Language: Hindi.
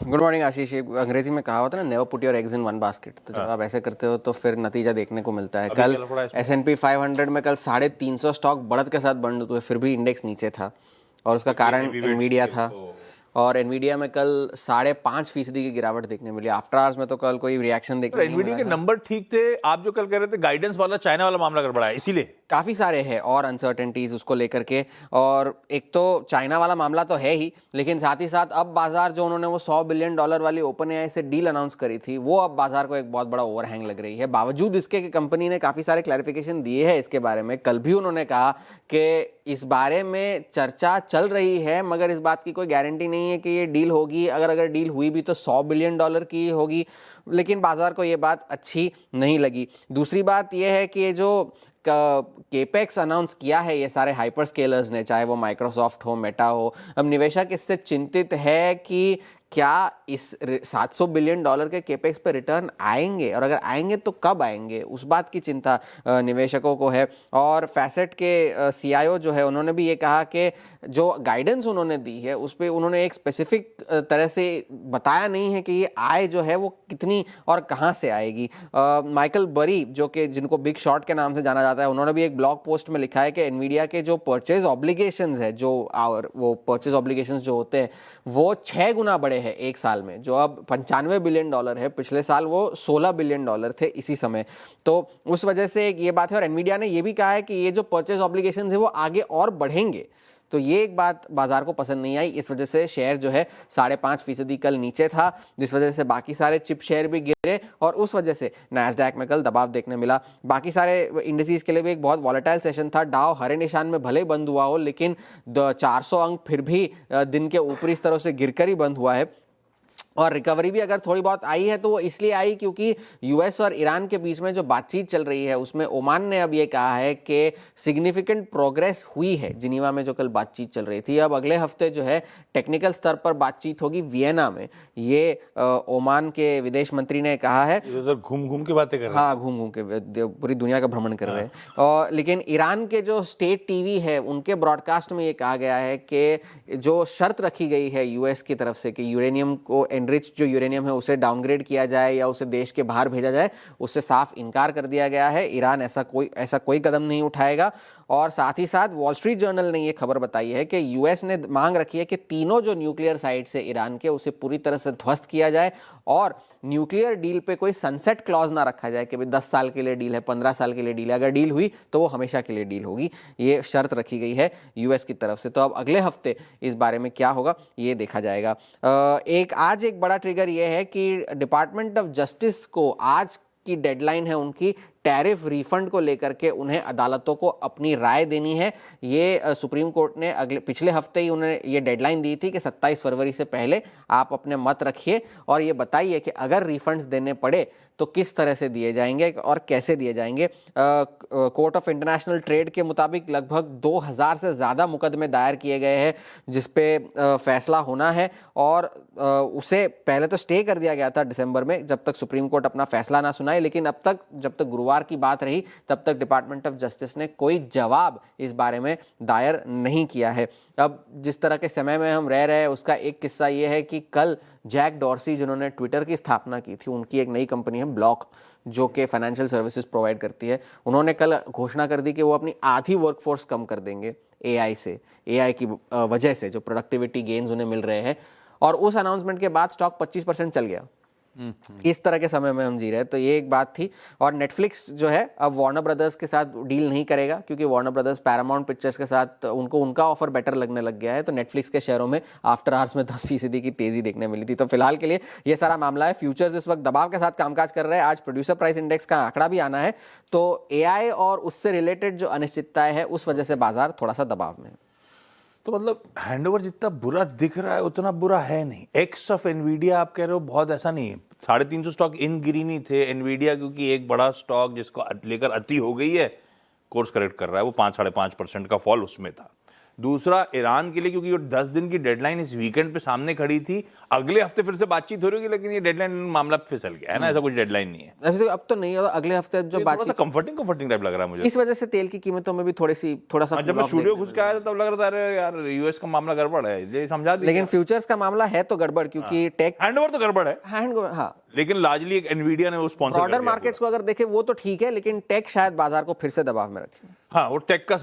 गुड मॉर्निंग आशीष। एक अंग्रेजी में कहा होता है ना, never put your eggs in one basket. तो जब आप ऐसे करते हो तो फिर नतीजा देखने को मिलता है। कल S&P 500 में कल 350 स्टॉक बढ़त के साथ बंद हुए, फिर भी इंडेक्स नीचे था और उसका कारण एनवीडिया था। और एनवीडिया में कल 5.5% की गिरावट देखने मिली। आफ्टर आवर्स में तो कल कोई रिएक्शन देखने नहीं मिला। एनवीडिया के नंबर ठीक थे, आप जो कल कह रहे थे गाइडेंस वाला चाइना वाला मामला गड़बड़ा है, इसीलिए काफ़ी सारे हैं और अनसर्टेनिटीज़ उसको लेकर के। और एक तो चाइना वाला मामला तो है ही, लेकिन साथ ही साथ अब बाजार जो उन्होंने वो $100 बिलियन वाली ओपन एआई से डील अनाउंस करी थी, वो अब बाजार को एक बहुत बड़ा ओवरहैंग लग रही है। बावजूद इसके कि कंपनी ने काफ़ी सारे क्लैरिफिकेशन दिए हैं इसके बारे में। कल भी उन्होंने कहा कि इस बारे में चर्चा चल रही है, मगर इस बात की कोई गारंटी नहीं है कि ये डील होगी। अगर डील हुई भी तो $100 बिलियन की होगी। लेकिन बाजार को ये बात अच्छी नहीं लगी। दूसरी बात ये है कि ये जो केपेक्स अनाउंस किया है ये सारे हाइपर स्केलर्स ने, चाहे वो माइक्रोसॉफ्ट हो, मेटा हो, अब निवेशक इससे चिंतित है कि क्या इस $700 बिलियन के केपेक्स पे रिटर्न आएंगे, और अगर आएंगे तो कब आएंगे, उस बात की चिंता निवेशकों को है। और फैसेट के CIO जो है, उन्होंने भी ये कहा कि जो गाइडेंस उन्होंने दी है उस पर उन्होंने एक स्पेसिफिक तरह से बताया नहीं है कि ये आय जो है वो कितनी और कहाँ से आएगी। माइकल बरी जो कि जिनको बिग शॉर्ट के नाम से जाना जाता है, उन्होंने भी एक ब्लॉग पोस्ट में लिखा है कि एनवीडिया के जो परचेज ऑब्लिगेशंस है, वो परचेज ऑब्लिगेशंस जो होते हैं वो 6 गुना बड़े है एक साल में। जो अब $95 बिलियन है, पिछले साल वो $16 बिलियन थे इसी समय। तो उस वजह से ये बात है। और एनवीडिया ने ये भी कहा है कि ये जो परचेज ऑब्लिगेशंस है वो आगे और बढ़ेंगे। तो ये एक बात बाजार को पसंद नहीं आई। इस वजह से शेयर जो है 5.5% कल नीचे था, जिस वजह से बाकी सारे चिप शेयर भी गिरे और उस वजह से नैस्डैक में कल दबाव देखने मिला। बाकी सारे इंडिसेस के लिए भी एक बहुत वॉलेटाइल सेशन था। डाउ हरे निशान में भले बंद हुआ हो, लेकिन 400 अंक फिर भी दिन के ऊपरी स्तरों से गिरकर ही बंद हुआ है। और रिकवरी भी अगर थोड़ी बहुत आई है तो वो इसलिए आई क्योंकि यूएस और ईरान के बीच में जो बातचीत चल रही है उसमें ओमान ने अब ये कहा है कि सिग्निफिकेंट प्रोग्रेस हुई है जिनीवा में जो कल बातचीत चल रही थी। अब अगले हफ्ते जो है टेक्निकल स्तर पर बातचीत होगी वियना में। ये ओमान के विदेश मंत्री ने कहा है। घूम घूम के बातें कर रहे हैं। हाँ, घूम घूम के पूरी दुनिया का भ्रमण कर रहे हैं। और लेकिन ईरान के जो स्टेट टीवी है उनके ब्रॉडकास्ट में ये कहा गया है कि जो शर्त रखी गई है यूएस की तरफ से कि यूरेनियम को एनरिच जो यूरेनियम है उसे डाउनग्रेड किया जाए या उसे देश के बाहर भेजा जाए, उससे साफ इनकार कर दिया गया है। ईरान ऐसा कोई कदम नहीं उठाएगा। और साथ ही साथ वॉल स्ट्रीट जर्नल ने ये खबर बताई है कि यूएस ने मांग रखी है कि तीनों जो न्यूक्लियर साइट्स है ईरान के उसे पूरी तरह से ध्वस्त किया जाए और न्यूक्लियर डील पे कोई सनसेट क्लॉज ना रखा जाए कि भाई 10 साल के लिए डील है, 15 साल के लिए डील है। अगर डील हुई तो वो हमेशा के लिए डील होगी। ये शर्त रखी गई है यूएस की तरफ से। तो अब अगले हफ्ते इस बारे में क्या होगा ये देखा जाएगा। आज एक बड़ा ट्रिगर ये है कि डिपार्टमेंट ऑफ जस्टिस को आज की डेडलाइन है उनकी टैरिफ रिफंड को लेकर के उन्हें अदालतों को अपनी राय देनी है। ये सुप्रीम कोर्ट ने पिछले हफ्ते ही उन्हें ये डेडलाइन दी थी कि 27 फरवरी से पहले आप अपने मत रखिए और ये बताइए कि अगर रिफंड्स देने पड़े तो किस तरह से दिए जाएंगे और कैसे दिए जाएंगे। कोर्ट ऑफ इंटरनेशनल ट्रेड के मुताबिक लगभग 2000 से ज़्यादा मुकदमे दायर किए गए हैं जिसपे फैसला होना है। और उसे पहले तो स्टे कर दिया गया था दिसंबर में जब तक सुप्रीम कोर्ट अपना फैसला ना सुनाए, लेकिन अब तक जब तक गुरुवार की बात रही तब तक डिपार्टमेंट ऑफ जस्टिस ने कोई जवाब इस बारे में दायर नहीं किया है। अब जिस तरह के समय में हम रह रहे हैं उसका एक किस्सा ये है कि कल जैक डॉर्सी जिन्होंने ट्विटर की स्थापना की थी, उनकी एक नई कंपनी है ब्लॉक जो कि फाइनेंशियल सर्विसेज प्रोवाइड करती है, उन्होंने कल घोषणा कर दी कि वो अपनी आधी वर्कफोर्स कम कर देंगे एआई की वजह से जो प्रोडक्टिविटी गेन्स उन्हें मिल रहे हैं। और उस अनाउंसमेंट के बाद स्टॉक 25% चल गया। इस तरह के समय में हम जी रहे हैं। तो ये एक बात थी। और नेटफ्लिक्स जो है अब वार्नर ब्रदर्स के साथ डील नहीं करेगा क्योंकि वार्नर ब्रदर्स पैरामाउंट पिक्चर्स के साथ उनका ऑफर बेटर लगने लग गया है। तो नेटफ्लिक्स के शेयरों में आफ्टर आवर्स में 10% की तेजी देखने मिली थी। तो फिलहाल के लिए ये सारा मामला है। फ्यूचर्स इस वक्त दबाव के साथ कामकाज कर रहे हैं। आज प्रोड्यूसर प्राइस इंडेक्स का आंकड़ा भी आना है। तो एआई और उससे रिलेटेड जो अनिश्चितताएं है उस वजह से बाजार थोड़ा सा दबाव में है। तो मतलब हैंडओवर जितना बुरा दिख रहा है उतना बुरा है नहीं। एक्स ऑफ एनवीडिया आप कह रहे हो बहुत ऐसा नहीं है। 350 स्टॉक इन गिरी नहीं थे एनवीडिया क्योंकि एक बड़ा स्टॉक जिसको लेकर अति हो गई है कोर्स करेक्ट कर रहा है, वो 5-5.5% का फॉल उसमें था। दूसरा ईरान के लिए, क्योंकि ये 10 दिन की डेडलाइन इस वीकेंड पे सामने खड़ी थी, अगले हफ्ते फिर से बातचीत हो रही होगी, लेकिन ये डेडलाइन मामला फिसल गया है ना, ऐसा कुछ डेडलाइन नहीं है। वैसे अब तो नहीं होगा, अगले हफ्ते जो थोड़ा सा बातचीत, कंफर्टिंग टाइप लग रहा है मुझे। इस वजह से तेल की कीमतों में भी थोड़ा सा जब मैं स्टूडियो घुस के आया था तब लग रहा था अरे यार यूएस का मामला गड़बड़ है, ये समझा दी। लेकिन फ्यूचर्स का मामला है तो गड़बड़, क्योंकि टेक हैंडओवर तो गड़बड़ है, हाँ, लेकिन लार्जली एक एनवीडिया ने वो स्पॉन्सर कर ब्रॉडर दिया मार्केट्स को अगर देखें वो तो ठीक है, लेकिन टेक शायद बाजार को फिर से दबाव में रखे। हाँ, वो टेक का